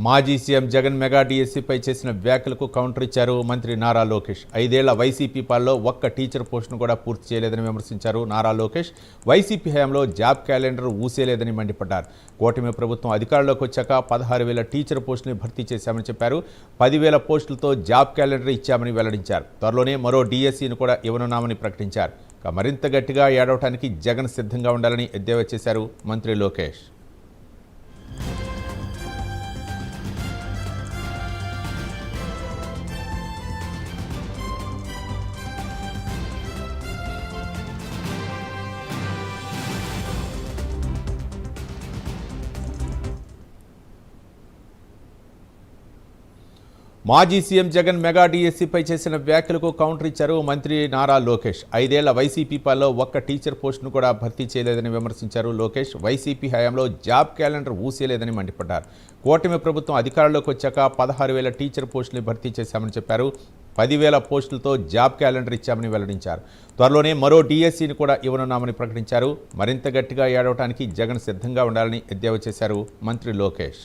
మాజీ CM Jagan mega డిఎస్సీపై చేసిన వ్యాఖ్యలకు కౌంటర్ ఇచ్చారు మంత్రి నారా లోకేష్. 5 ఏళ్ల వైసీపీ పాలనలో ఒక్క టీచర్ పోస్టును కూడా పూర్తి చేయలేదని విమర్శించారు నారా లోకేష్. వైసీపీ హయాంలో జాబ్ క్యాలెండర్ ఊసేలేదని మండిపడ్డారు. కూటమి ప్రభుత్వం అధికారంలోకి వచ్చాక 16,000 టీచర్ పోస్టులను భర్తీ చేశామని చెప్పారు. 10,000 పోస్టులతో జాబ్ క్యాలెండర్ ఇచ్చామని వెల్లడించారు. త్వరలోనే మరో డిఎస్సీని కూడా ఇవ్వనున్నామని ప్రకటించారు. మరింత గట్టిగా ఏడవటానికి జగన్ సిద్ధంగా ఉండాలని ఎద్దేవా చేశారు మంత్రి లోకేష్. మాజీ సీఎం జగన్ మెగా డిఎస్సీపై చేసిన వ్యాఖ్యలకు కౌంటర్ ఇచ్చారు మంత్రి నారా లోకేష్. 5 ఏళ్ల వైసీపీ పాలనలో ఒక్క టీచర్ పోస్టును కూడా భర్తీ చేయలేదని విమర్శించారు లోకేష్. వైసీపీ హయాంలో జాబ్ క్యాలెండర్ ఊసేలేదని మండిపడ్డారు. కూటమి ప్రభుత్వం అధికారంలోకి వచ్చాక 16,000 టీచర్ పోస్టులు భర్తీ చేశామని చెప్పారు. 10,000 పోస్టులతో జాబ్ క్యాలెండర్ ఇచ్చామని వెల్లడించారు. త్వరలోనే మరో డిఎస్సీని కూడా ఇవ్వనున్నామని ప్రకటించారు. మరింత గట్టిగా ఏడవటానికి జగన్ సిద్ధంగా ఉండాలని ఎద్దేవా చేశారు మంత్రి లోకేష్.